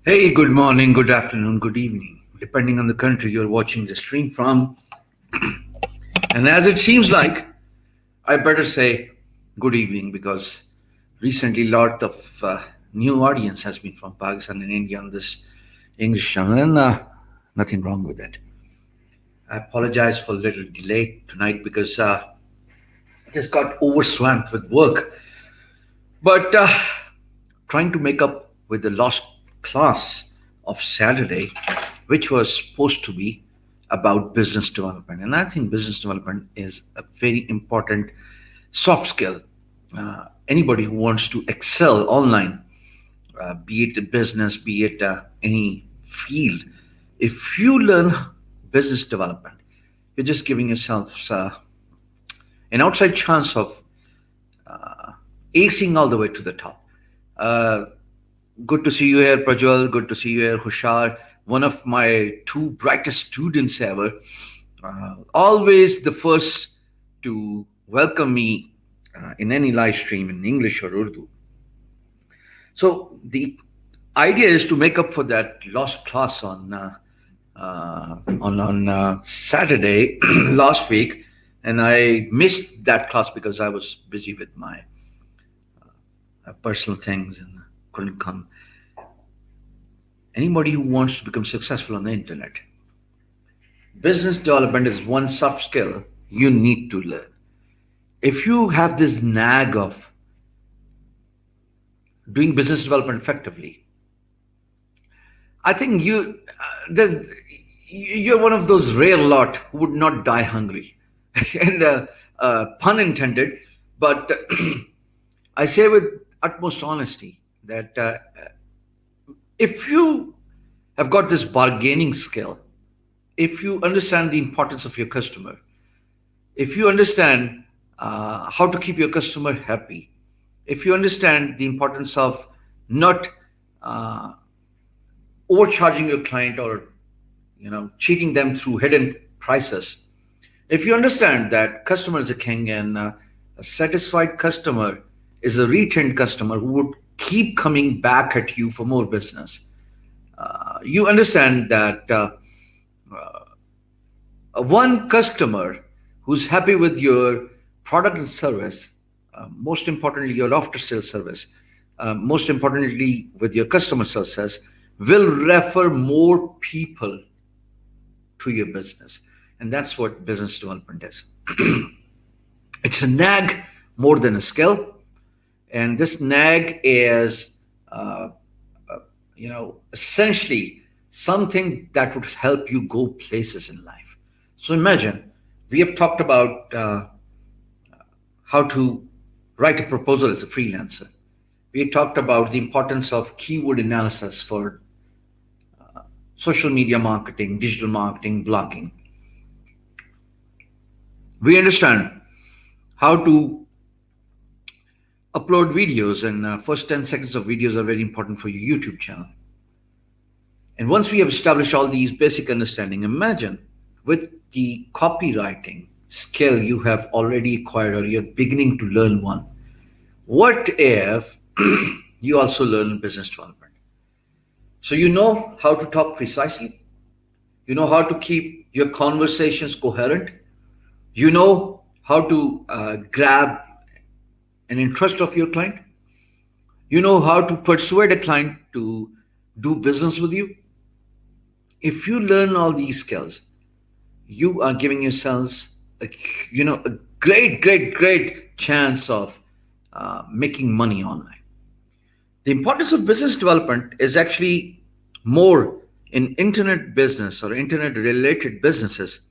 Hey, good morning, good afternoon, good evening, depending on the country you're watching the stream from. And as it seems like, I better say good evening because recently lot of new audience has been from Pakistan and India on this English channel, and nothing wrong with it. I apologize for a little delay tonight because I just got overswamped with work, but trying to make up with the lost class of Saturday, which was supposed to be about business development. And I think business development is a very important soft skill. Anybody who wants to excel online, be it a business, be it any field, if you learn business development, you're just giving yourself an outside chance of acing all the way to the top. Uh, Good to see you here, Prajwal. Good to see you here, Hushar. One of my two brightest students ever. Always the first to welcome me in any live stream in English or Urdu. So the idea is to make up for that lost class on Saturday last week, and I missed that class because I was busy with my personal things and couldn't come. Anybody who wants to become successful on the internet, business development is one soft skill you need to learn. If you have this nag of doing business development effectively, I think you're one of those rare lot who would not die hungry, and pun intended. But I say with utmost honesty that if you have got this bargaining skill, if you understand the importance of your customer, if you understand how to keep your customer happy, if you understand the importance of not uh, overcharging your client or cheating them through hidden prices, if you understand that customer is a king and a satisfied customer is a retained customer who would keep coming back at you for more business, you understand that one customer who's happy with your product and service, most importantly, your after sales service, most importantly, with your customer success, will refer more people to your business. And that's what business development is. It's a nag more than a skill. And this nag is, uh, essentially something that would help you go places in life. So imagine we have talked about how to write a proposal as a freelancer. We talked about the importance of keyword analysis for social media marketing, digital marketing, blogging. We understand how to upload videos, and first 10 seconds of videos are very important for your YouTube channel. And once we have established all these basic understanding, imagine with the copywriting skill you have already acquired or you're beginning to learn one. What if you also learn business development? So you know how to talk precisely, you know how to keep your conversations coherent, you know how to grab an interest of your client, you know how to persuade a client to do business with you. If you learn all these skills, you are giving yourselves a a great chance of making money online. The importance of business development is actually more in internet business or internet related businesses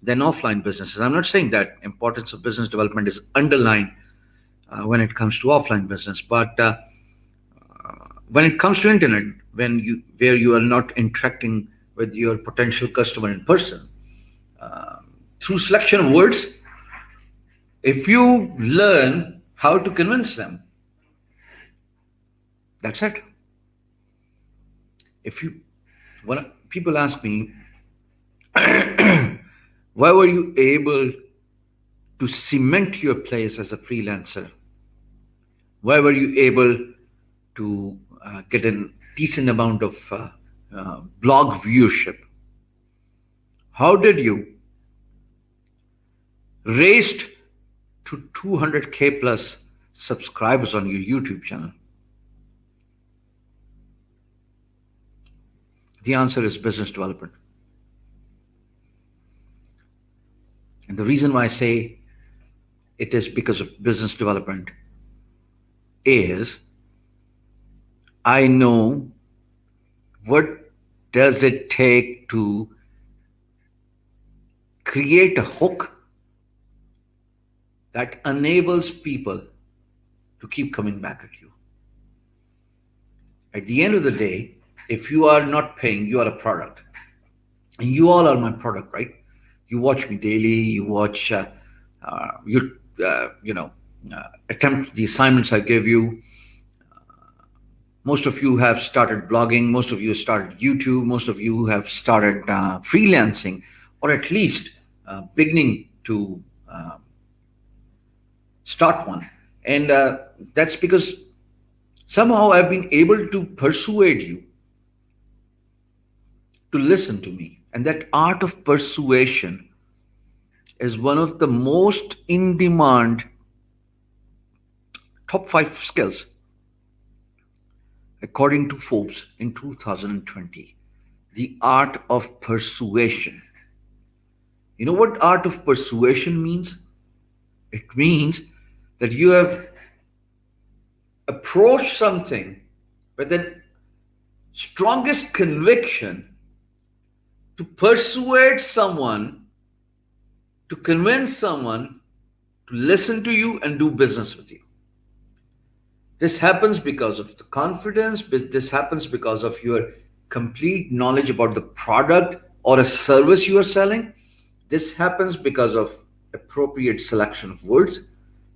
than offline businesses. I'm not saying that importance of business development is underlined when it comes to offline business, but when it comes to internet, when you where you are not interacting with your potential customer in person, through selection of words, if you learn how to convince them, that's it. If you when people ask me, why were you able to cement your place as a freelancer? Why were you able to get in decent amount of blog viewership? How did you raised to 200K plus subscribers on your YouTube channel? The answer is business development. And the reason why I say it is because of business development is I know what does it take to create a hook that enables people to keep coming back at you. At the end of the day, if you are not paying, you are a product. And you all are my product, right? You watch me daily, you watch, attempt the assignments I give you. Most of you have started blogging, most of you have started YouTube, most of you have started freelancing, or at least beginning to start one. And that's because somehow I've been able to persuade you to listen to me. And that art of persuasion is one of the most in demand top 5 skills according to Forbes in 2020. The art of persuasion. You know what art of persuasion means? It means that you have approached something with the strongest conviction to persuade someone, to convince someone to listen to you and do business with you. This happens because of the confidence, this happens because of your complete knowledge about the product or a service you are selling. This happens because of appropriate selection of words.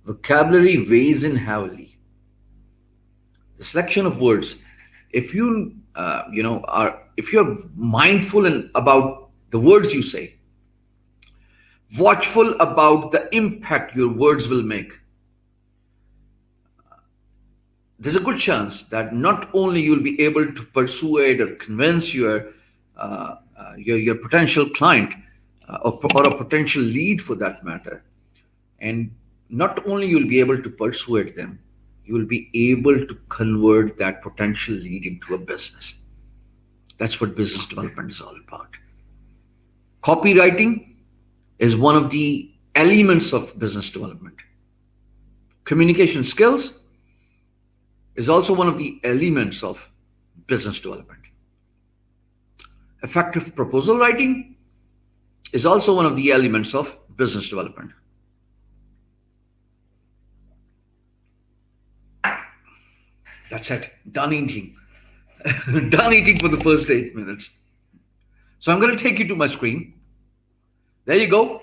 Vocabulary weighs in heavily. The selection of words, if you if you're mindful about the words you say, watchful about the impact your words will make, there's a good chance that not only you'll be able to persuade or convince your potential client or a potential lead for that matter, and not only you'll be able to persuade them, you will be able to convert that potential lead into a business. That's what business development is all about. Copywriting is one of the elements of business development. Communication skills is also one of the elements of business development. Effective proposal writing is also one of the elements of business development. That's it. Done eating. Done eating for the first 8 minutes. So I'm going to take you to my screen. There you go.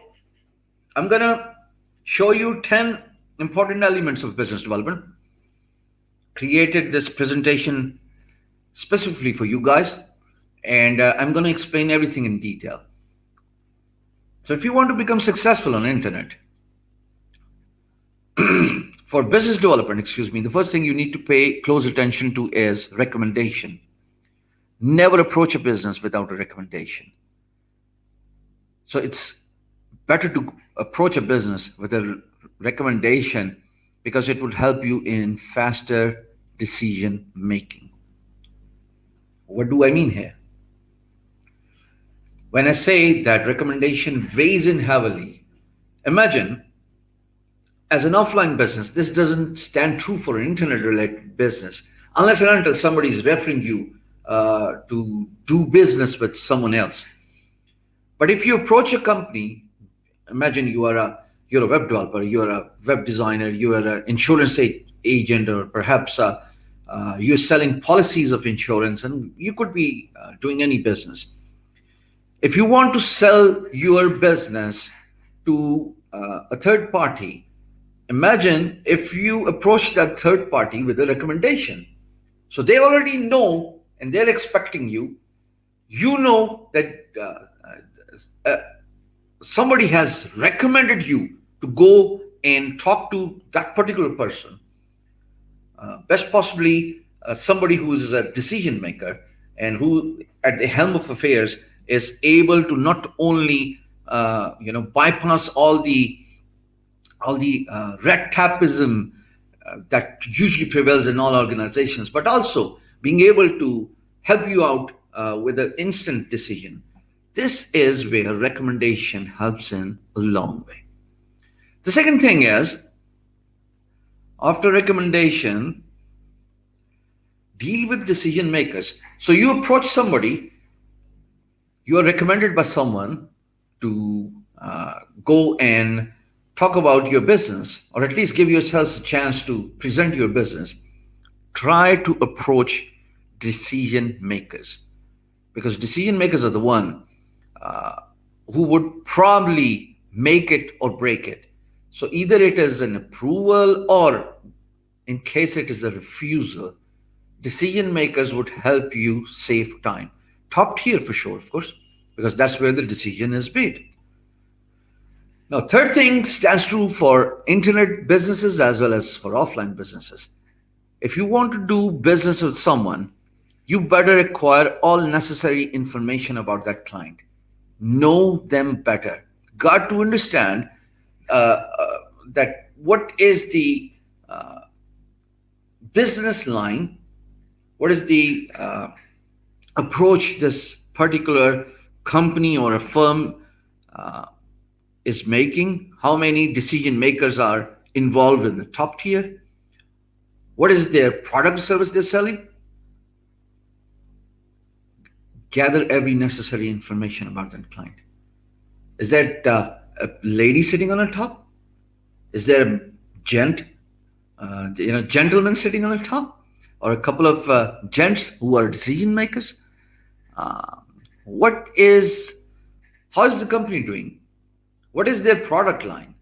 I'm going to show you 10 important elements of business development. Created this presentation specifically for you guys, and I'm going to explain everything in detail. So if you want to become successful on the internet, for business development, the first thing you need to pay close attention to is recommendation. Never approach a business without a recommendation. So it's better to approach a business with a recommendation because it would help you in faster decision making. What do I mean here? When I say that recommendation weighs in heavily, imagine as an offline business, this doesn't stand true for an internet-related business unless and until somebody is referring you to do business with someone else. But if you approach a company, imagine you're a web developer, you're a web designer, you are an insurance agent, or perhaps you're selling policies of insurance, and you could be doing any business. If you want to sell your business to a third party, imagine if you approach that third party with a recommendation. So they already know and they're expecting you. You know that somebody has recommended you to go and talk to that particular person. Best possibly, somebody who is a decision maker and who at the helm of affairs is able to not only bypass all the red tapeism that usually prevails in all organizations, but also being able to help you out with an instant decision. This is where recommendation helps in a long way. The second thing is, after recommendation, deal with decision makers. So you approach somebody, you are recommended by someone to go and talk about your business, or at least give yourselves a chance to present your business. Try to approach decision makers, because decision makers are the one uh, who would probably make it or break it. So either it is an approval, or in case it is a refusal, decision makers would help you save time. Top tier for sure, of course, because that's where the decision is made. Now, third thing stands true for internet businesses as well as for offline businesses. If you want to do business with someone, you better acquire all necessary information about that client. Know them better. Got to understand that what is the business line, what is the approach this particular company or a firm uh, is making, how many decision makers are involved in the top tier, what is their product or service they're selling. Gather every necessary information about that client. Is that a lady sitting on the top? Is there a gentleman sitting on the top, or a couple of gents who are decision makers? Uh, what is How is the company doing? What is their product line?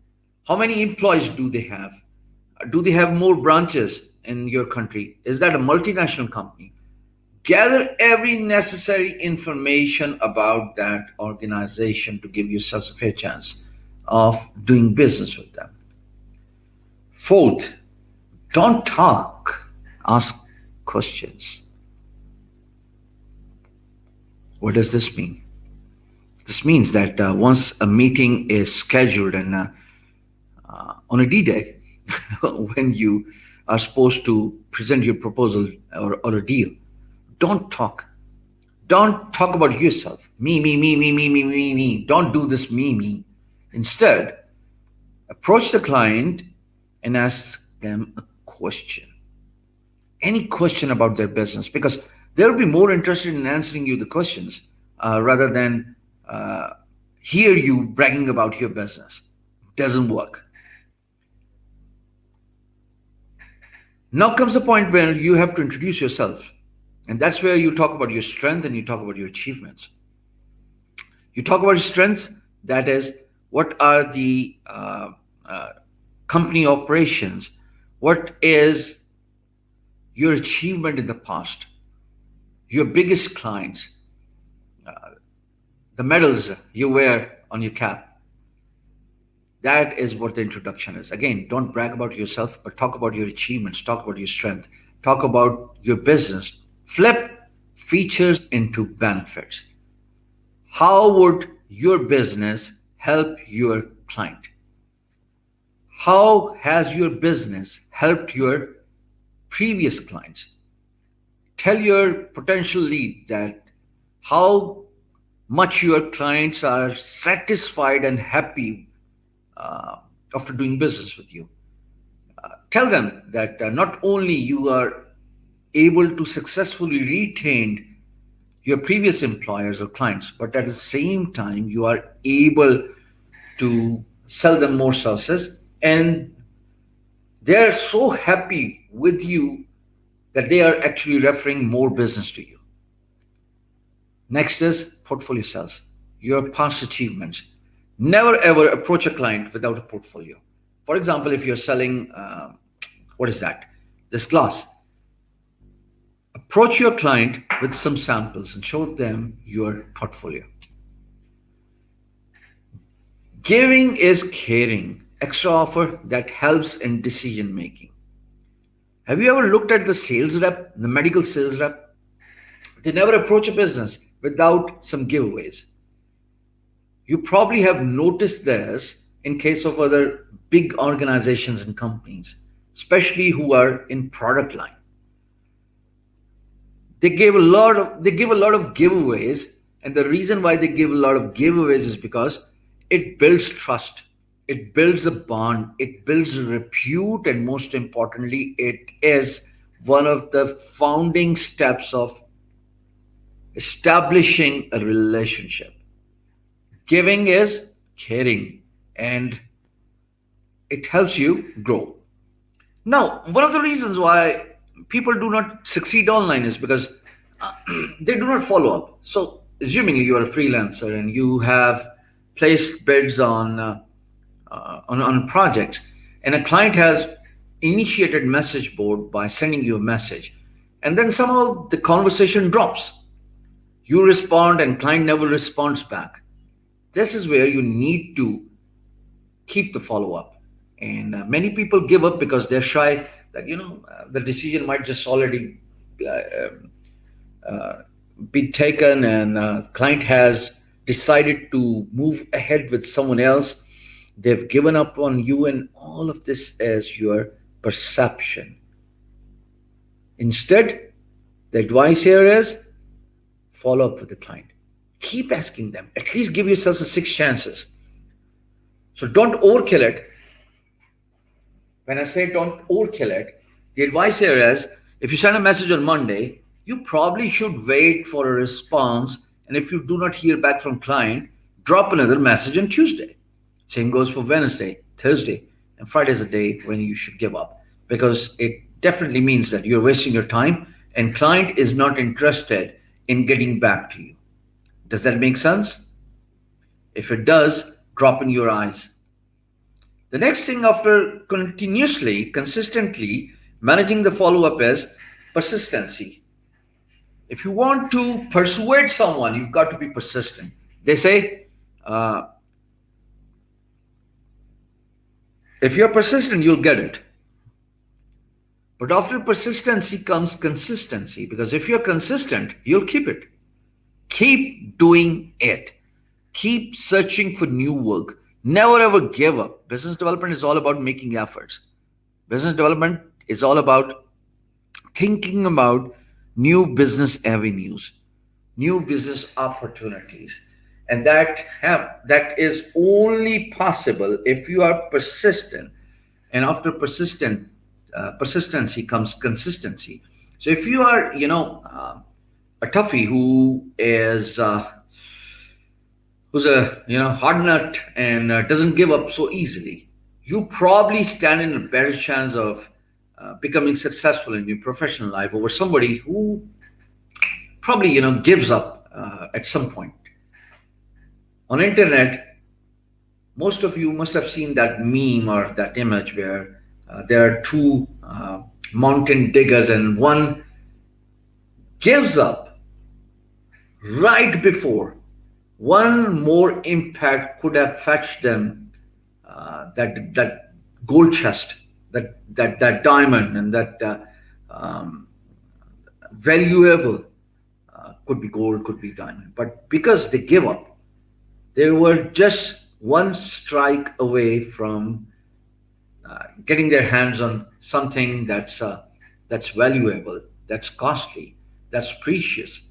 How many employees do they have? Do they have more branches in your country? Is that a multinational company? Gather every necessary information about that organization to give yourselves a fair chance of doing business with them. Fourth, don't talk, ask questions. What does this mean? This means that once a meeting is scheduled and on a D day, when you are supposed to present your proposal or a deal, don't talk. Don't talk about yourself. Me. Don't do this me. Instead, approach the client and ask them a question. Any question about their business, because they'll be more interested in answering you the questions rather than uh, hear you bragging about your business. Doesn't work. Now comes the point where you have to introduce yourself. And that's where you talk about your strength and you talk about your achievements. You talk about your strengths, that is, what are the company operations? What is your achievement in the past? Your biggest clients, uh, the medals you wear on your cap. That is what the introduction is. Again, don't brag about yourself, but talk about your achievements, talk about your strength, talk about your business. Flip features into benefits. How would your business help your client? How has your business helped your previous clients? Tell your potential lead that how much your clients are satisfied and happy uh, after doing business with you. Tell them that not only you are able to successfully retain your previous employers or clients, but at the same time you are able to sell them more services, and they're so happy with you that they are actually referring more business to you. Next is portfolio sales, your past achievements. Never ever approach a client without a portfolio. For example, if you're selling, what is that? This glass. Approach your client with some samples and show them your portfolio. Giving is caring. Extra offer that helps in decision making. Have you ever looked at the sales rep, the medical sales rep? They never approach a business without some giveaways. You probably have noticed this in case of other big organizations and companies, especially who are in product line. They give a lot of giveaways, and the reason why they give a lot of giveaways is because it builds trust, it builds a bond, it builds a repute, and most importantly, it is one of the founding steps of establishing a relationship. Giving is caring, and it helps you grow. Now, one of the reasons why people do not succeed online is because they do not follow up. So, assuming you are a freelancer and you have placed bids on projects, and a client has initiated message board by sending you a message, and then somehow the conversation drops. You respond, and client never responds back. This is where you need to keep the follow up. And many people give up because they're shy that the decision might just already uh, uh, be taken, and client has decided to move ahead with someone else. They've given up on you, and all of this is your perception. Instead, the advice here is follow up with the client. Keep asking them. At least give yourselves a six chances. So don't overkill it. When I say don't overkill it, the advice here is if you send a message on Monday, you probably should wait for a response. And if you do not hear back from client, drop another message on Tuesday. Same goes for Wednesday, Thursday, and Friday is the day when you should give up, because it definitely means that you're wasting your time and client is not interested in getting back to you. Does that make sense? If it does, drop in your eyes. The next thing after continuously, consistently managing the follow up is persistency. If you want to persuade someone, you've got to be persistent. They say, if you're persistent, you'll get it. But after persistency comes consistency, because if you're consistent, you'll keep it. Keep doing it. Keep searching for new work. Never ever give up. Business development is all about making efforts. Business development is all about thinking about new business avenues, new business opportunities. And that is only possible if you are persistent. And after persistency comes consistency. So if you are, a toughie who's a hard nut and doesn't give up so easily, you probably stand in a better chance of becoming successful in your professional life over somebody who probably gives up at some point. On internet, most of you must have seen that meme or that image where there are two mountain diggers, and one gives up right before one more impact could have fetched them that gold chest, that diamond, and that valuable, could be gold, could be diamond. But because they give up, they were just one strike away from getting their hands on something that's valuable, that's costly, that's precious.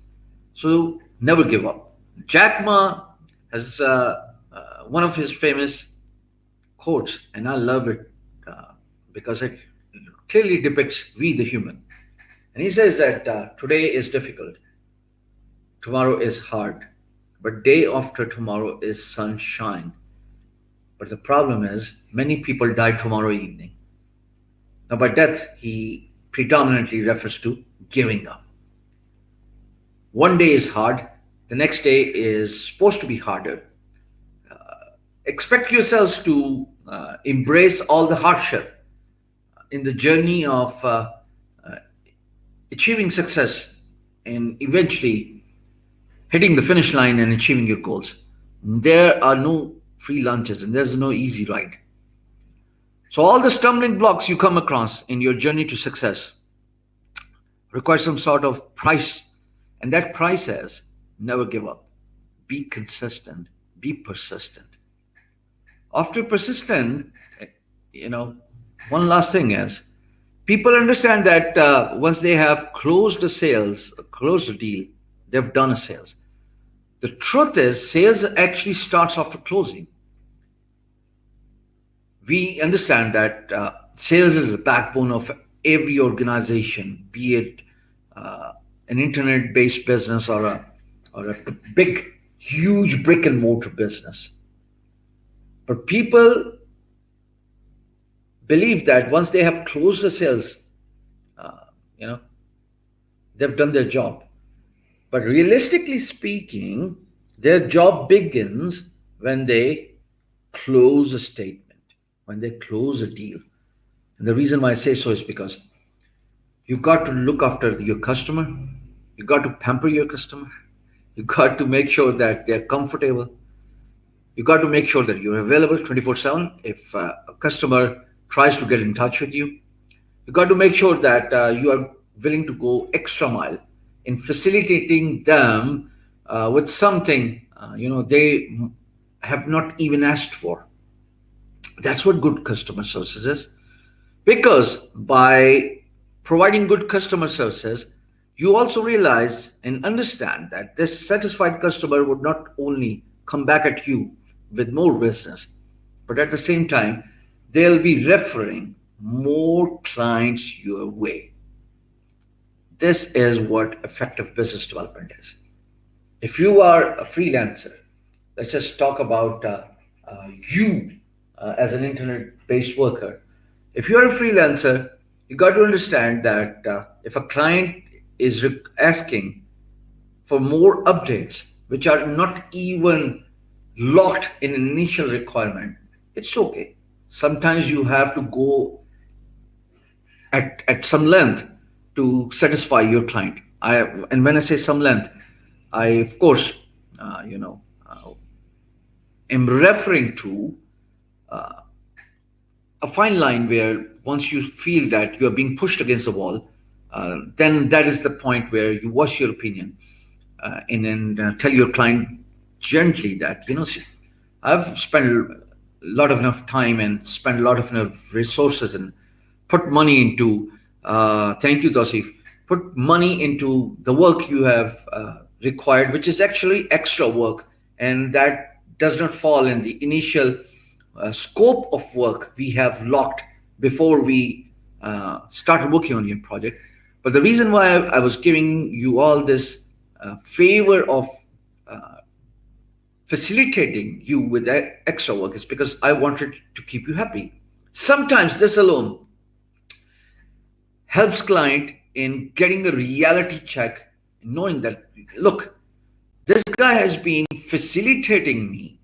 So never give up. Jack Ma has one of his famous quotes, and I love it because it clearly depicts we the human. And he says that today is difficult, tomorrow is hard, but day after tomorrow is sunshine. But the problem is, many people die tomorrow evening. Now, by death, he predominantly refers to giving up. One day is hard, the next day is supposed to be harder. Expect yourselves to embrace all the hardship in the journey of achieving success and eventually hitting the finish line and achieving your goals. There are no free lunches and there's no easy ride. So all the stumbling blocks you come across in your journey to success require some sort of price. And that price is never give up, be consistent, be persistent. After persistent, you know, one last thing is people understand that once they have closed the sales, closed the deal, they've done a sales. The truth is, sales actually starts after closing. We understand that sales is the backbone of every organization, be it an internet-based business or a big, huge brick and mortar business. But people believe that once they have closed the sales, uh, you know, they've done their job. But realistically speaking, their job begins when they close a statement, when they close a deal. And the reason why I say so is because you've got to look after your customer, you've got to pamper your customer, you've got to make sure that they're comfortable, you got to make sure that you're available 24/7 if a customer tries to get in touch with you. You got to make sure that you are willing to go extra mile in facilitating them with something they have not even asked for. That's what good customer services is. Because by providing good customer services, you also realize and understand that this satisfied customer would not only come back at you with more business, but at the same time, they'll be referring more clients your way. This is what effective business development is. If you are a freelancer, let's just talk about you as an internet based worker. If you're a freelancer, you got to understand that if a client is asking for more updates, which are not even locked in an initial requirement, it's okay. Sometimes you have to go at some length to satisfy your client. And when I say some length, I of course, am referring to a fine line where once you feel that you are being pushed against the wall, then that is the point where you voice your opinion and tell your client gently that, see, I've spent a lot of enough time and spent a lot of enough resources and put money into, thank you, Tosif, put money into the work you have required, which is actually extra work, and that does not fall in the initial scope of work we have locked before we started working on your project. But the reason why I was giving you all this favor of facilitating you with extra work is because I wanted to keep you happy. Sometimes this alone helps client in getting a reality check, knowing that, look, this guy has been facilitating me,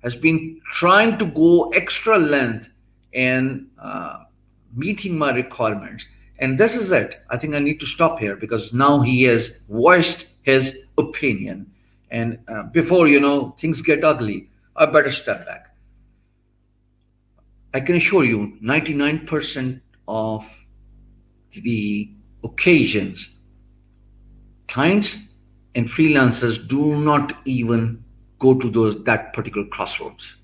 has been trying to go extra length and meeting my requirements. And this is it. I think I need to stop here because now he has voiced his opinion. And before, things get ugly, I better step back. I can assure you 99% of the occasions, clients and freelancers do not even go to that particular crossroads.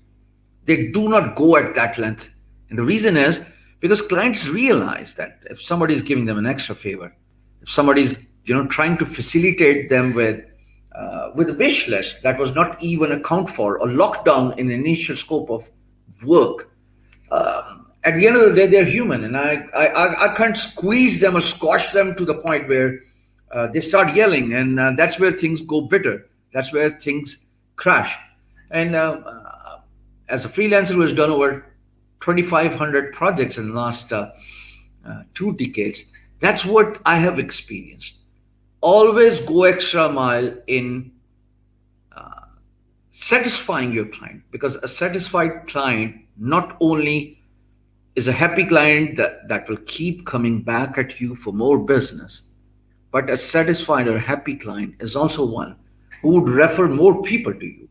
They do not go at that length. And the reason is because clients realize that if somebody is giving them an extra favor, if somebody is trying to facilitate them with a wish list that was not even accounted for or locked down in the initial scope of work, at the end of the day, they're human, and I can't squeeze them or squash them to the point where they start yelling, and that's where things go bitter. That's where things crash. And as a freelancer who has done over 2,500 projects in the last 2 decades, that's what I have experienced. Always go extra mile in satisfying your client, because a satisfied client not only is a happy client that will keep coming back at you for more business, but a satisfied or happy client is also one who would refer more people to you.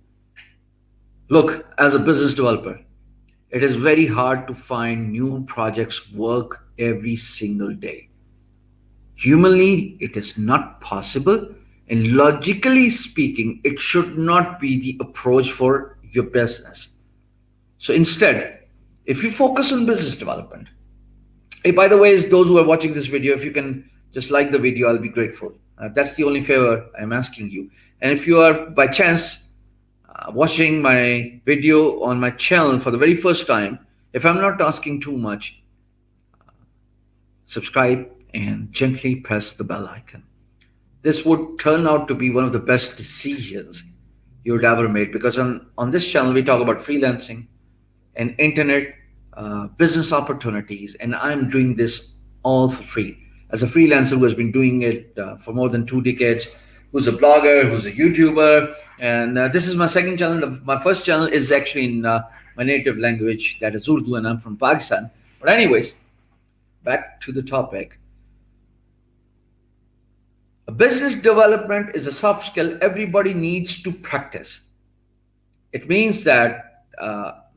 Look, as a business developer, It is very hard to find new projects work every single day. Humanly, it is not possible, and logically speaking, it should not be the approach for your business. So instead, if you focus on business development, hey, by the way, those who are watching this video, if you can just like the video, I'll be grateful. That's the only favor I'm asking you. And if you are by chance watching my video on my channel for the very first time, if I'm not asking too much, subscribe and gently press the bell icon. This would turn out to be one of the best decisions you would ever made, because on this channel we talk about freelancing and internet business opportunities, and I'm doing this all for free as a freelancer who has been doing it for more than 2 decades, who's a blogger, who's a YouTuber, and this is my second channel. My first channel is actually in my native language, that is Urdu, and I'm from Pakistan. But anyways, back to the topic. A business development is a soft skill everybody needs to practice. It means that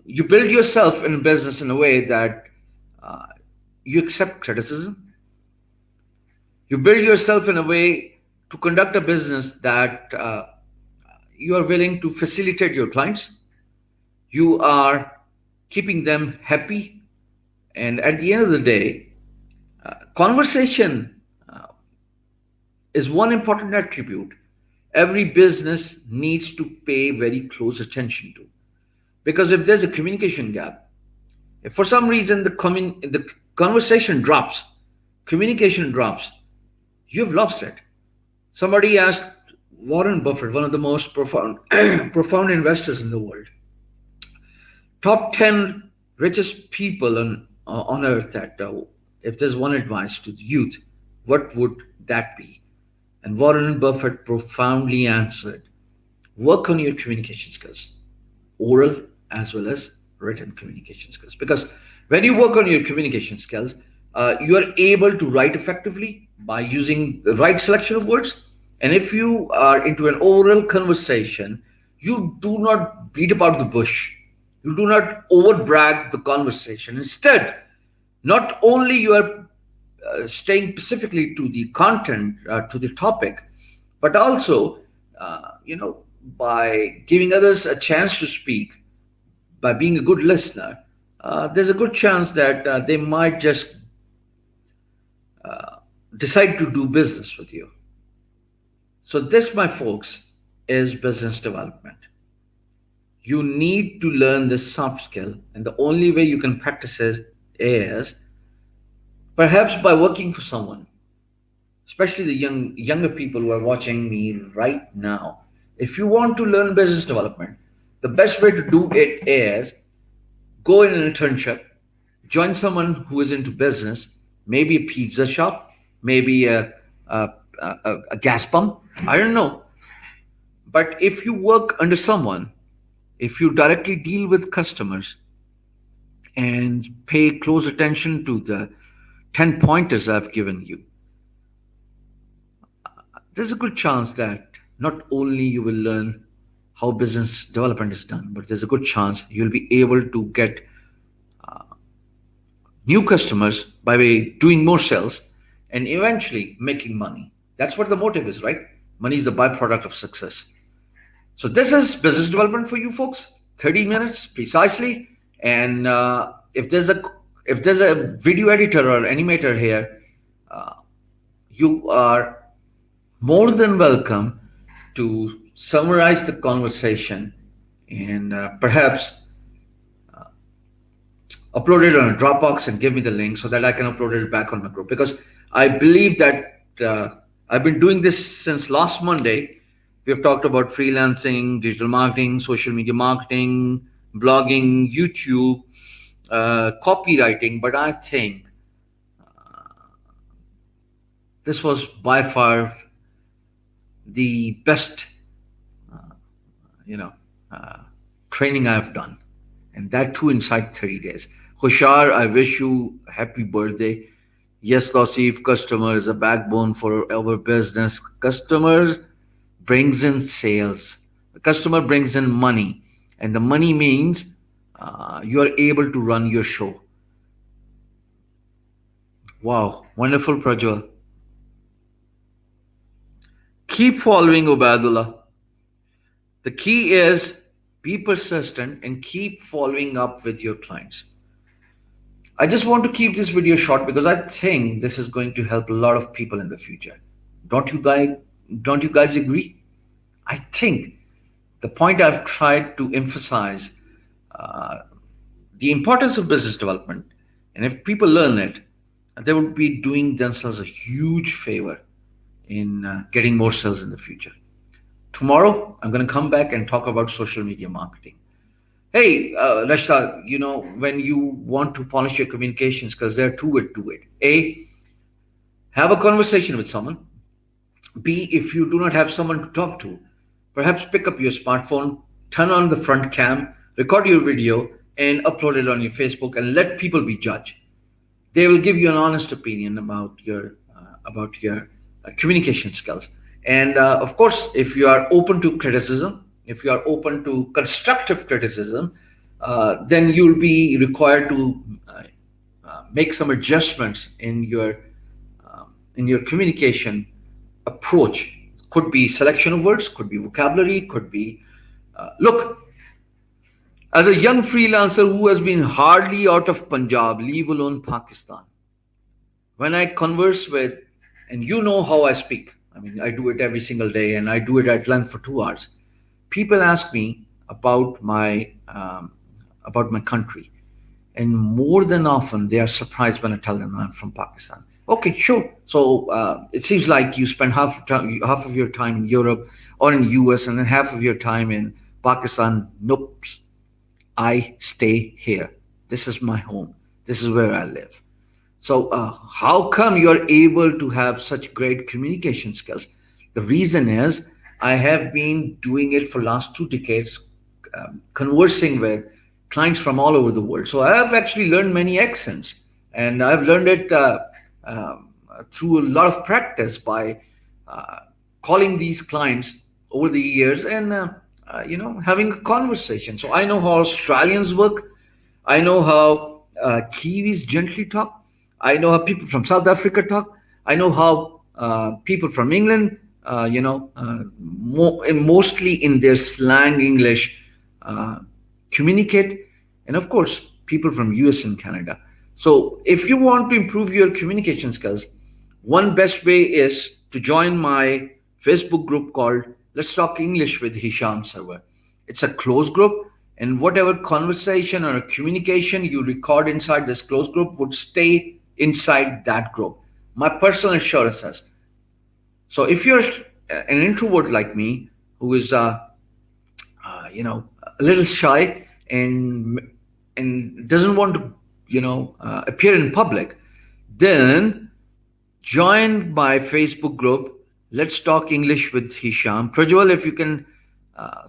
you build yourself in business in a way that uh, you accept criticism. You build yourself in a way to conduct a business that you are willing to facilitate your clients. You are keeping them happy. And at the end of the day, conversation is one important attribute every business needs to pay very close attention to. Because if there's a communication gap, if for some reason the conversation drops, communication drops, you've lost it. Somebody asked Warren Buffett, one of the most profound profound investors in the world, top 10 richest people on earth, that if there's one advice to the youth, what would that be? And Warren Buffett profoundly answered, work on your communication skills, oral as well as written communication skills. Because when you work on your communication skills, you are able to write effectively by using the right selection of words. And if you are into an oral conversation, you do not beat about the bush. You do not overbrag the conversation. Instead, not only you are staying specifically to the content, to the topic, but also, by giving others a chance to speak, by being a good listener, there's a good chance that they might just decide to do business with you. So, this, my folks, is business development. You need to learn this soft skill, and the only way you can practice it is perhaps by working for someone, especially the younger people who are watching me right now. If you want to learn business development, the best way to do it is go in an internship, join someone who is into business, maybe a pizza shop, maybe a gas pump. I don't know. But if you work under someone, if you directly deal with customers and pay close attention to the 10 pointers I've given you, there's a good chance that not only you will learn how business development is done, but there's a good chance you'll be able to get new customers by way doing more sales and eventually making money. That's what the motive is, right? Money is the byproduct of success. So this is business development for you folks. 30 minutes precisely. And if there's a video editor or animator here, you are more than welcome to summarize the conversation and perhaps upload it on a Dropbox and give me the link so that I can upload it back on my group. Because I believe that I've been doing this since last Monday. We have talked about freelancing, digital marketing, social media marketing, blogging, YouTube, copywriting, but I think this was by far the best, you know, training I've done, and that too inside 30 days. Hushar, I wish you a happy birthday. Yes, Lassif, customer is a backbone for our business. Customers brings in sales. The customer brings in money, and the money means you are able to run your show. Wow, wonderful, Prajwal. Keep following Ubadullah. The key is be persistent and keep following up with your clients. I just want to keep this video short because I think this is going to help a lot of people in the future. Don't you guys don't you guys agree? I think the point I've tried to emphasize, uh, the importance of business development, and if people learn it, they would be doing themselves a huge favor in getting more sales in the future. Tomorrow, I'm going to come back and talk about social media marketing. Hey, Rashta, when you want to polish your communications, because there are two ways to it. A, have a conversation with someone. B, if you do not have someone to talk to, perhaps pick up your smartphone, turn on the front cam, record your video, and upload it on your Facebook and let people be judge. They will give you an honest opinion about your communication skills. And of course, if you are open to criticism, if you are open to constructive criticism, then you'll be required to make some adjustments in your communication approach. Could be selection of words, could be vocabulary, could be look. As a young freelancer who has been hardly out of Punjab, leave alone Pakistan, when I converse with, and you know how I speak, I mean, I do it every single day and I do it at length for 2 hours. People ask me about my country, and more than often they are surprised when I tell them I'm from Pakistan. Okay, sure. So it seems like you spend half of your time in Europe or in US, and then half of your time in Pakistan. Nope. I stay here. This is my home. This is where I live. So, how come you're able to have such great communication skills? The reason is I have been doing it for last 2 decades, conversing with clients from all over the world. So I have actually learned many accents, and I've learned it through a lot of practice by uh, calling these clients over the years and having a conversation. So I know how Australians work. I know how Kiwis gently talk. I know how people from South Africa talk. I know how people from England, mostly in their slang English, uh, communicate, and of course, people from US and Canada. So, if you want to improve your communication skills, one best way is to join my Facebook group called Let's Talk English with Hisham Server. It's a closed group, and whatever conversation or communication you record inside this closed group would stay inside that group. My personal assurance is, so if you're an introvert like me, who is a little shy and doesn't want to appear in public, then join my Facebook group. Let's Talk English with Hisham. Prajwal, uh,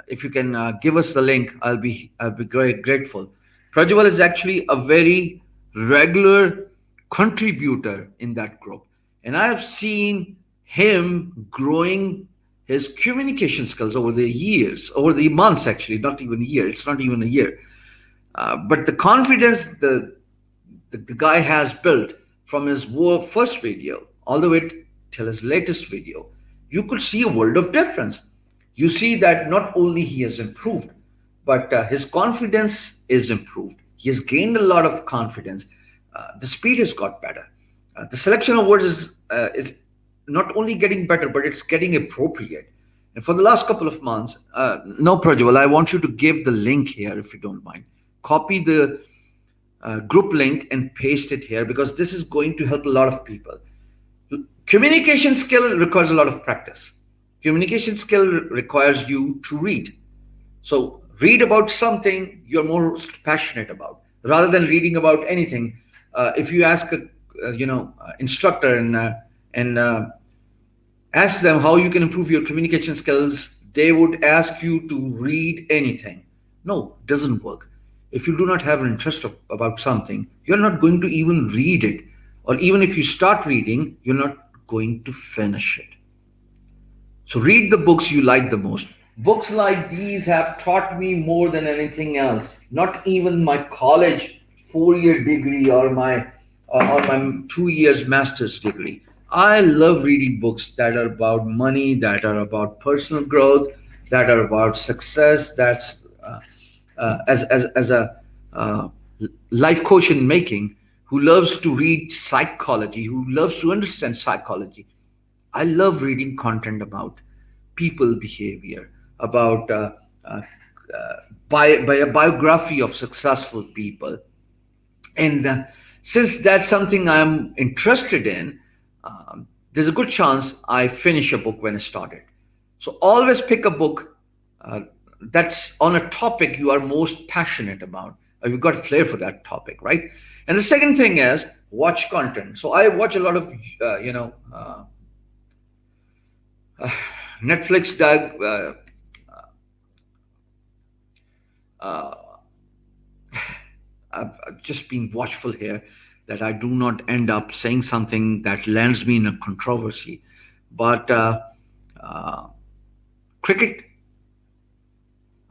if you can give us the link, I'll be grateful. Prajwal is actually a very regular contributor in that group, and I have seen him growing his communication skills over the years, over the months, actually, not even a year. It's not even a year. But the confidence the guy has built from his first video all the way till his latest video, you could see a world of difference. You see that not only he has improved, but his confidence is improved. He has gained a lot of confidence. The speed has got better. The selection of words is not only getting better, but it's getting appropriate. And for the last couple of months, no, Prajwal, I want you to give the link here if you don't mind. Copy the group link and paste it here, because this is going to help a lot of people. Communication skill requires a lot of practice. Communication skill requires you to read. So read about something you're most passionate about, rather than reading about anything. If you ask a instructor and ask them how you can improve your communication skills, they would ask you to read anything. No, it doesn't work. If you do not have an interest about something, you're not going to even read it. Or even if you start reading, you're not going to finish it. So read the books you like the most. Books like these have taught me more than anything else. Not even my college 4 year degree or my 2 years master's degree. I love reading books that are about money, that are about personal growth, that are about success. That's as a uh, life coach in making, who loves to read psychology, who loves to understand psychology. I love reading content about people behavior, about uh, by a biography of successful people. And since that's something I'm interested in, there's a good chance I finish a book when I start it. So always pick a book uh, that's on a topic you are most passionate about. You've got a flair for that topic, right? And the second thing is watch content. So I watch a lot of, Netflix, Doug. Uh, I've just been watchful here that I do not end up saying something that lands me in a controversy. But uh, cricket,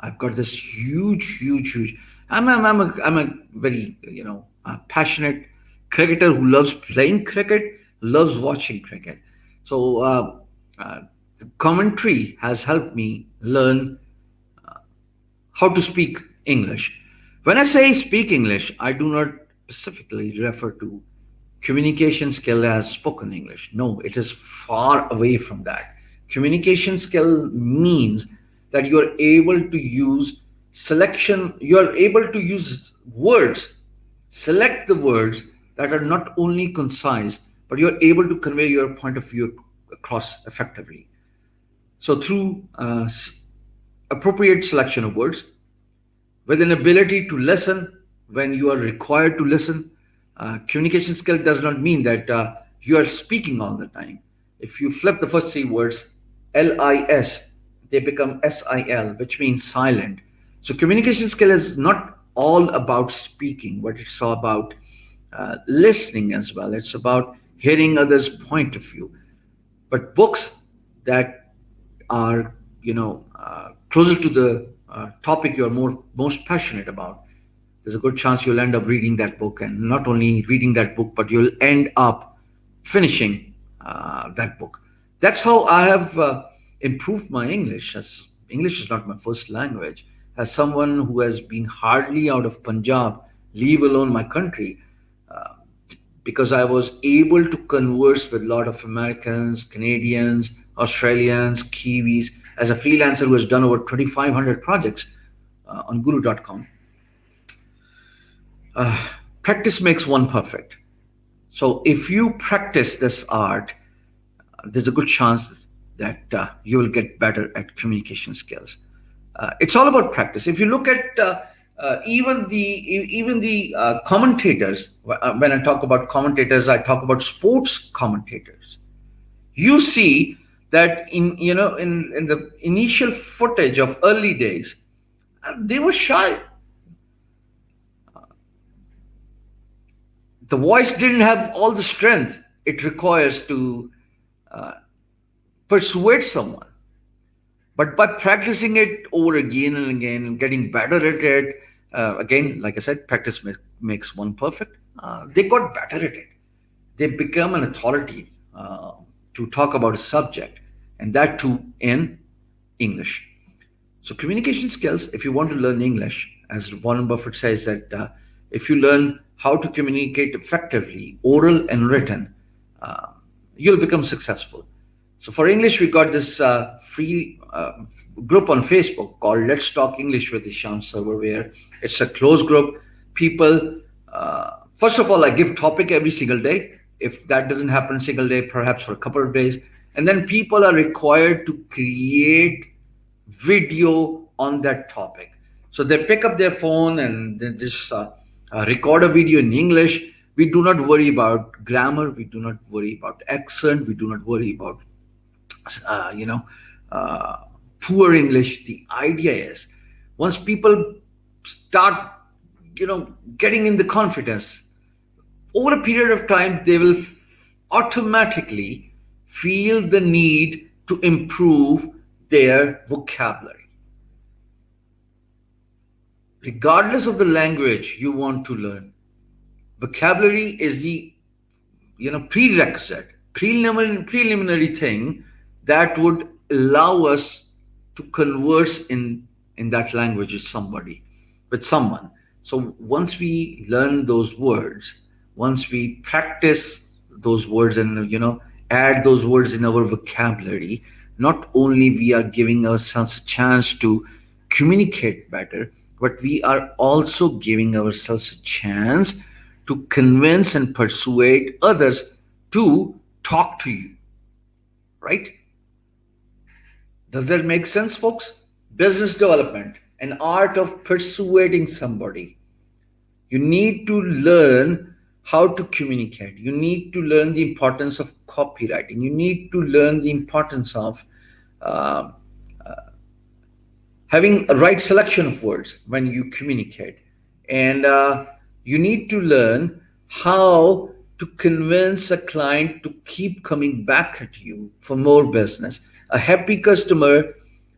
I've got this huge. I'm a very passionate cricketer who loves playing cricket, loves watching cricket. So uh, the commentary has helped me learn how to speak English. When I say speak English, I do not specifically refer to communication skill as spoken English. No, it is far away from that. Communication skill means that you are able to use you are able to use words, select the words that are not only concise, but you are able to convey your point of view across effectively. So, through appropriate selection of words, with an ability to listen when you are required to listen. Communication skill does not mean that you are speaking all the time. If you flip the first three words, LIS, they become SIL, which means silent. So communication skill is not all about speaking, but it's all about listening as well. It's about hearing others' point of view. But books that are closer to the topic you're most passionate about, there's a good chance you'll end up reading that book, and not only reading that book, but you'll end up finishing that book. That's how I have improved my English, as English is not my first language. As someone who has been hardly out of Punjab, leave alone my country, uh, because I was able to converse with a lot of Americans, Canadians, Australians, Kiwis, as a freelancer who has done over 2,500 projects on guru.com. Uh, Practice makes one perfect. So if you practice this art, there's a good chance that you will get better at communication skills. It's all about practice. If you look at even the commentators, when I talk about commentators, I talk about sports commentators. You see that in the initial footage of early days, they were shy. The voice didn't have all the strength it requires to uh, persuade someone. But by practicing it over again and again and getting better at it, again, like I said, practice makes one perfect. They got better at it. They become an authority to talk about a subject, and that too in English. So, communication skills, if you want to learn English, as Warren Buffett says, that if you learn how to communicate effectively, oral and written, uh, you'll become successful. So, for English, we got this free group on Facebook called Let's Talk English with Isham Server, where it's a closed group. People, first of all, I give topic every single day. If that doesn't happen single day, perhaps for a couple of days. And then people are required to create video on that topic. So they pick up their phone and they just record a video in English. We do not worry about grammar. We do not worry about accent. We do not worry about, uh, you know, uh, poor English. The idea is once people start, getting in the confidence, over a period of time, they will automatically feel the need to improve their vocabulary. Regardless of the language you want to learn, vocabulary is the prerequisite, preliminary thing that would allow us to converse in that language with someone. So once we learn those words, once we practice those words and add those words in our vocabulary, not only we are giving ourselves a chance to communicate better, but we are also giving ourselves a chance to convince and persuade others to talk to you, right? Does that make sense, folks? Business development, an art of persuading somebody. You need to learn how to communicate. You need to learn the importance of copywriting. You need to learn the importance of uh, having a right selection of words when you communicate. And you need to learn how to convince a client to keep coming back at you for more business. A happy customer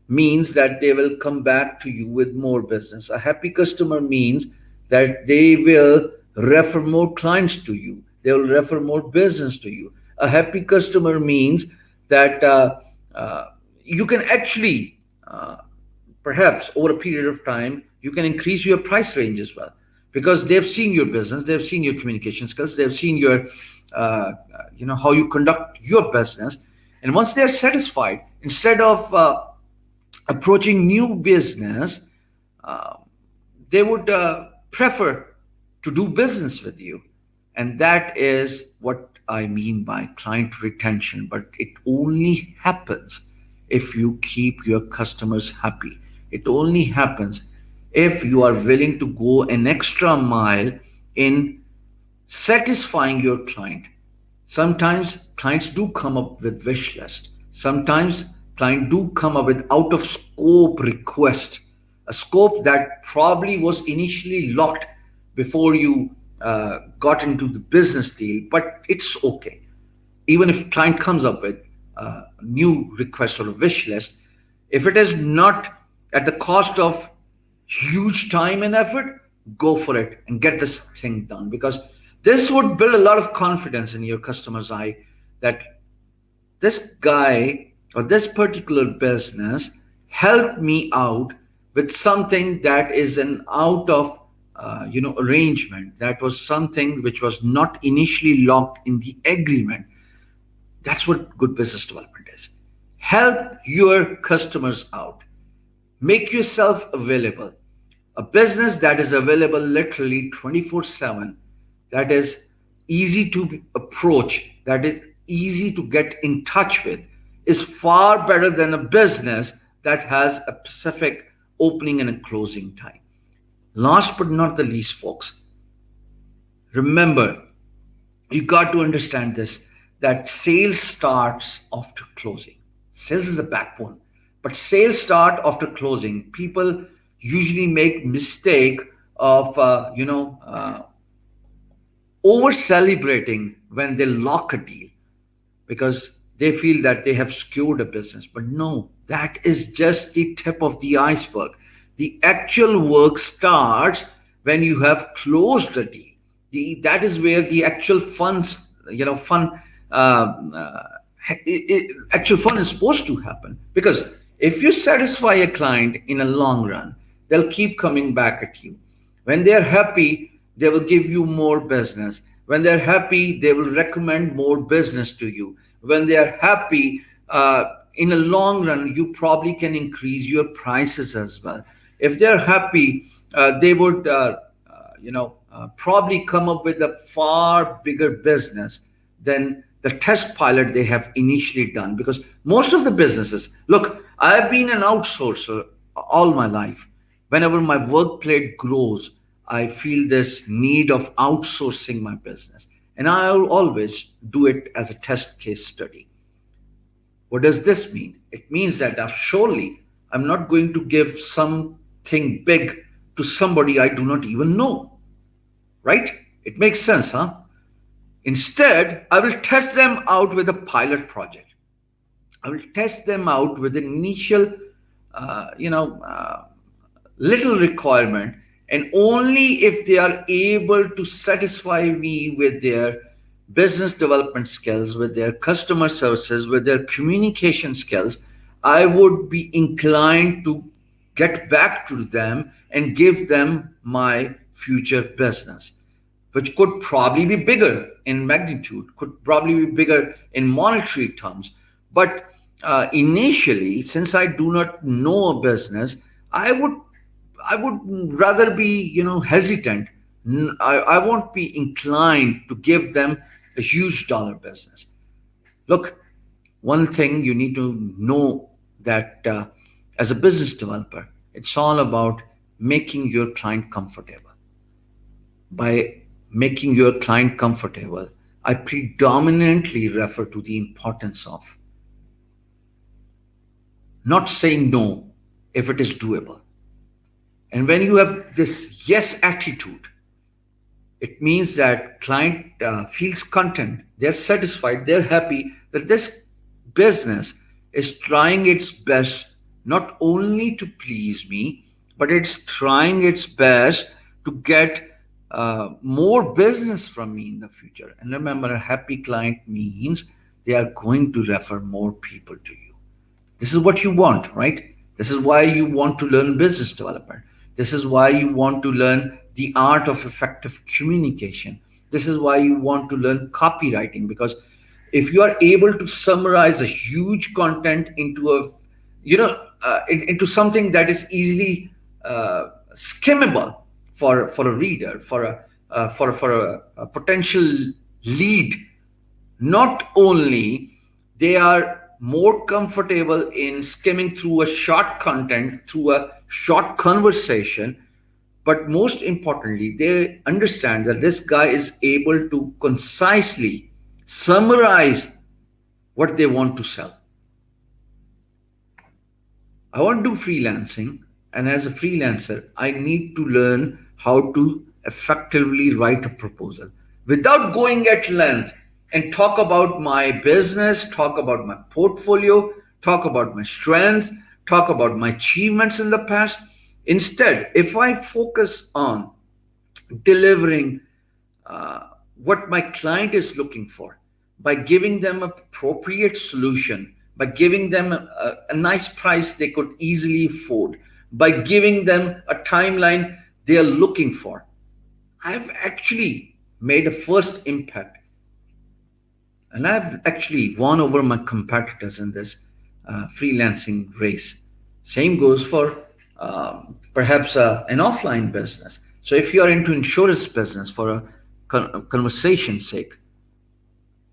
means that they will come back to you with more business. A happy customer means that they will refer more clients to you. They will refer more business to you. A happy customer means that you can actually, perhaps over a period of time, you can increase your price range as well, because they've seen your business, they've seen your communication skills, they've seen your, how you conduct your business. And once they're satisfied, instead of approaching new business, uh, they would prefer to do business with you. And that is what I mean by client retention. But it only happens if you keep your customers happy. It only happens if you are willing to go an extra mile in satisfying your client. Sometimes clients do come up with wish list. Sometimes clients do come up with out of scope request, a scope that probably was initially locked before you got into the business deal, but it's okay. Even if client comes up with a new request or a wish list, if it is not at the cost of huge time and effort, go for it and get this thing done, because this would build a lot of confidence in your customer's eye that this guy or this particular business helped me out with something that is an out of arrangement, that was something which was not initially locked in the agreement. That's what good business development is. Help your customers out. Make yourself available. A business that is available literally 24/7, that is easy to approach, that is easy to get in touch with, is far better than a business that has a specific opening and a closing time. Last but not the least, folks, remember, you got to understand this, that sales starts after closing. Sales is a backbone, but sales start after closing. People usually make mistake of over celebrating when they lock a deal, because they feel that they have secured a business. But no, that is just the tip of the iceberg. The actual work starts when you have closed the deal. That is where the actual actual fun is supposed to happen. Because if you satisfy a client in a long run, they'll keep coming back at you. When they're happy, they will give you more business. When they're happy, they will recommend more business to you. When they're happy, in a long run, you probably can increase your prices as well. If they're happy, they would, probably come up with a far bigger business than the test pilot they have initially done. Because most of the businesses, look, I've been an outsourcer all my life. Whenever my workplate grows, I feel this need of outsourcing my business. And I'll always do it as a test case study. What does this mean? It means that surely I'm not going to give something big to somebody I do not even know. Right? It makes sense, huh? Instead, I will test them out with a pilot project. I will test them out with an initial, uh, you know, uh, little requirement, and only if they are able to satisfy me with their business development skills, with their customer services, with their communication skills, I would be inclined to get back to them and give them my future business, which could probably be bigger in magnitude, could probably be bigger in monetary terms. But initially, since I do not know a business, I would I would rather be, hesitant. I won't be inclined to give them a huge dollar business. Look, one thing you need to know that as a business developer, it's all about making your client comfortable. By making your client comfortable, I predominantly refer to the importance of not saying no if it is doable. And when you have this yes attitude, it means that client feels content, they're satisfied, they're happy that this business is trying its best not only to please me, but it's trying its best to get more business from me in the future. And remember, a happy client means they are going to refer more people to you. This is what you want, right? This is why you want to learn business development. This is why you want to learn the art of effective communication. This is why you want to learn copywriting, because if you are able to summarize a huge content into into something that is easily skimmable for a reader, for a potential lead, not only they are more comfortable in skimming through a short content, through a short conversation, but most importantly, they understand that this guy is able to concisely summarize what they want to sell. I want to do freelancing, and as a freelancer, I need to learn how to effectively write a proposal without going at length and talk about my business, talk about my portfolio, talk about my strengths, talk about my achievements in the past. Instead, if I focus on delivering what my client is looking for, by giving them an appropriate solution, by giving them a nice price they could easily afford, by giving them a timeline they are looking for, I've actually made a first impact. And I've actually won over my competitors in this freelancing race. Same goes for perhaps an offline business. So if you are into insurance business for a conversation's sake,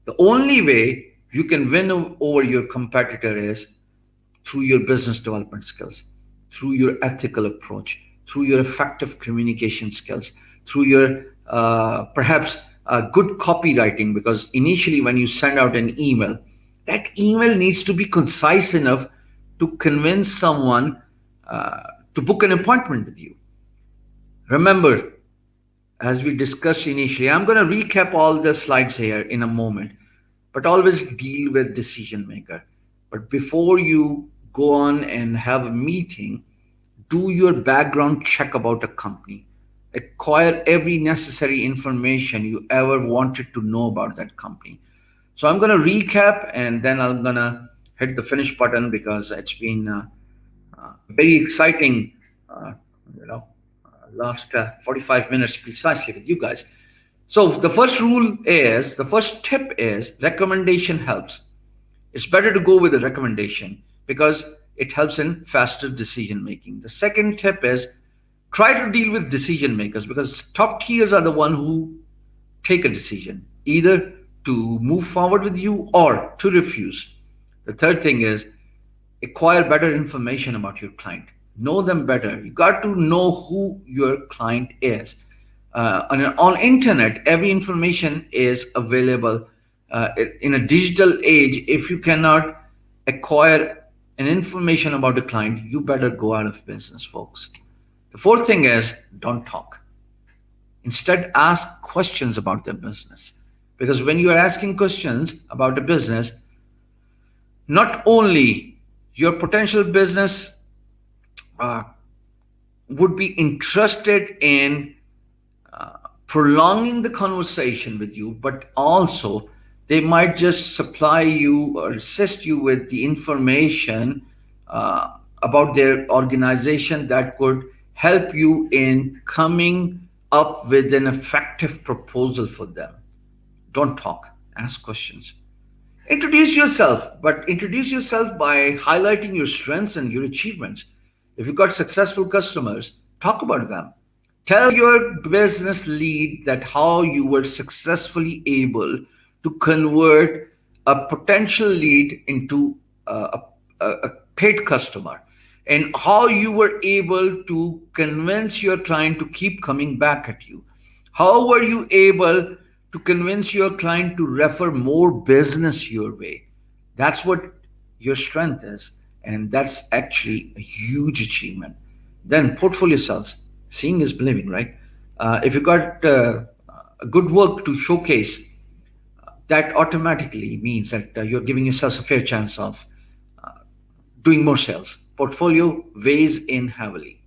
the only way you can win over your competitor is through your business development skills, through your ethical approach, through your effective communication skills, through your perhaps good copywriting. Because initially, when you send out an email, that email needs to be concise enough to convince someone to book an appointment with you. Remember, as we discussed initially, I'm going to recap all the slides here in a moment, but always deal with decision maker. But before you go on and have a meeting, do your background check about a company. Acquire every necessary information you ever wanted to know about that company. So I'm going to recap, and then I'm going to hit the finish button, because it's been very exciting, you know, last 45 minutes precisely with you guys. So the first tip is recommendation helps. It's better to go with a recommendation because it helps in faster decision making. The second tip is try to deal with decision makers, because top tiers are the one who take a decision, either to move forward with you or to refuse. The third thing is acquire better information about your client. Know them better. You got to know who your client is. On internet, every information is available. In a digital age, if you cannot acquire an information about the client, you better go out of business, folks. The fourth thing is don't talk. Instead, ask questions about their business. Because when you are asking questions about a business, Not only your potential business uh, would be interested in prolonging the conversation with you, but also they might just supply you or assist you with the information about their organization that could help you in coming up with an effective proposal for them. Don't talk, ask questions. Introduce yourself, but introduce yourself by highlighting your strengths and your achievements. If you've got successful customers, talk about them. Tell your business lead that how you were successfully able to convert a potential lead into a paid customer, and how you were able to convince your client to keep coming back at you. How were you able to convince your client to refer more business your way? That's what your strength is, and that's actually a huge achievement. Then portfolio sales. Seeing is believing, right? If you got a good work to showcase, that automatically means that you're giving yourself a fair chance of doing more sales. Portfolio weighs in heavily.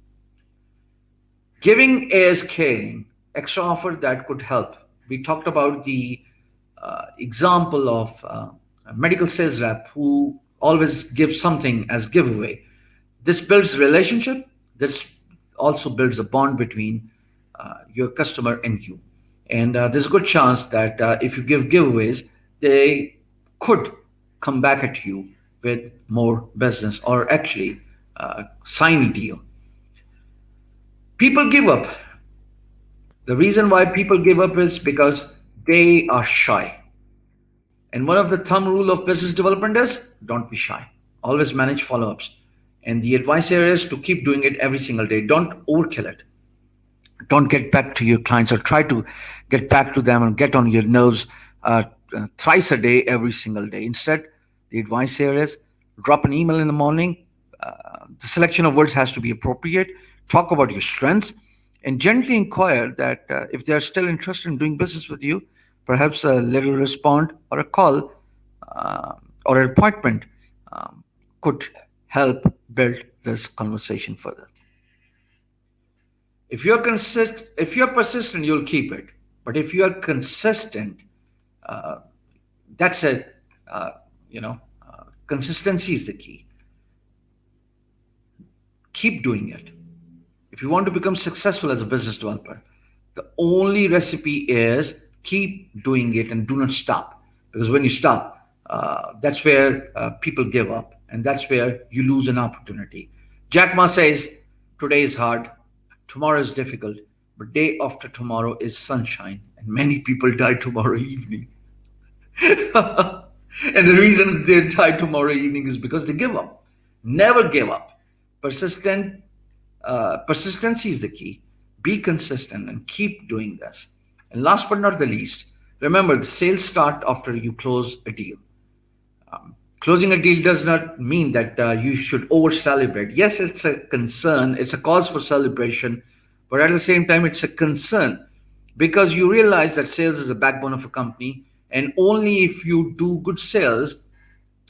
Giving is caring. Extra offer that could help. We talked about the example of a medical sales rep who always gives something as giveaway. This builds relationship. This also builds a bond between your customer and you. And there's a good chance that if you give giveaways, they could come back at you with more business or actually sign a deal. People give up. The reason why people give up is because they are shy. And one of the thumb rule of business development is don't be shy. Always manage follow-ups. And the advice here is to keep doing it every single day. Don't overkill it. Don't get back to your clients or try to get back to them and get on your nerves thrice a day, every single day. Instead, the advice here is drop an email in the morning. The selection of words has to be appropriate. Talk about your strengths and gently inquire that if they are still interested in doing business with you, perhaps a little respond or a call uh, or an appointment could help build this conversation further. If you're persistent, you'll keep it. But if you are consistent, uh, that's it. Uh, Consistency is the key. Keep doing it. If you want to become successful as a business developer, the only recipe is keep doing it and do not stop. Because when you stop, that's where people give up, and that's where you lose an opportunity. Jack Ma says, today is hard, tomorrow is difficult, but day after tomorrow is sunshine, and many people die tomorrow evening. And the reason they die tomorrow evening is because they give up. Never give up. Persistency is the key. Be consistent and keep doing this. And last but not the least, remember the sales start after you close a deal. Closing a deal does not mean that you should over celebrate. Yes, it's a concern, it's a cause for celebration, but at the same time, it's a concern because you realize that sales is the backbone of a company, and only if you do good sales,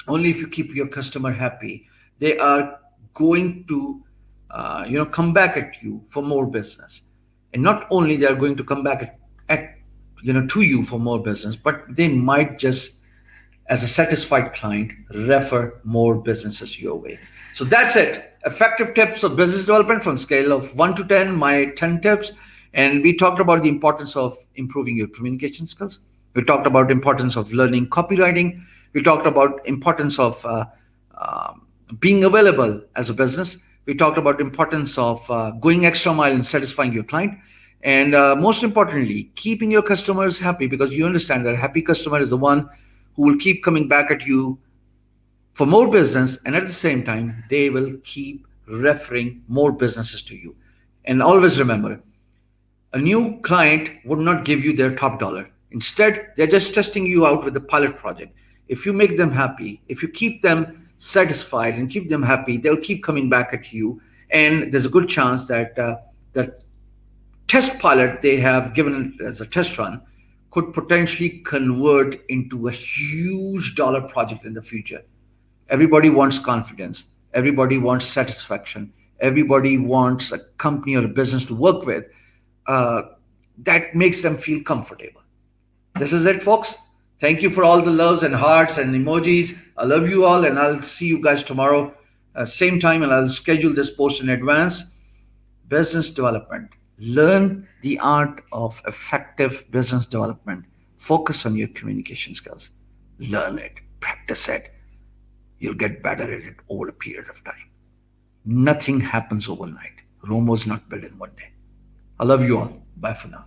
only if you keep your customer happy, they are going to come back at you for more business. And not only they are going to come back to you for more business, but they might just, as a satisfied client, refer more businesses your way. So that's it. Effective tips of business development from scale of 1 to 10, my 10 tips. And we talked about the importance of improving your communication skills. We talked about importance of learning copywriting. We talked about importance of being available as a business. We talked about importance of going extra mile and satisfying your client. And most importantly, keeping your customers happy, because you understand that a happy customer is the one who will keep coming back at you for more business, and at the same time, they will keep referring more businesses to you. And always remember, a new client would not give you their top dollar. Instead, they're just testing you out with a pilot project. If you make them happy, if you keep them satisfied and keep them happy, they'll keep coming back at you. And there's a good chance that that test pilot they have given as a test run could potentially convert into a huge dollar project in the future. Everybody wants confidence. Everybody wants satisfaction. Everybody wants a company or a business to work with uh, that makes them feel comfortable. This is it, folks. Thank you for all the loves and hearts and emojis. I love you all, and I'll see you guys tomorrow, same time, and I'll schedule this post in advance. Business development. Learn the art of effective business development. Focus on your communication skills. Learn it, practice it. You'll get better at it over a period of time. Nothing happens overnight. Rome was not built in one day. I love you all. Bye for now.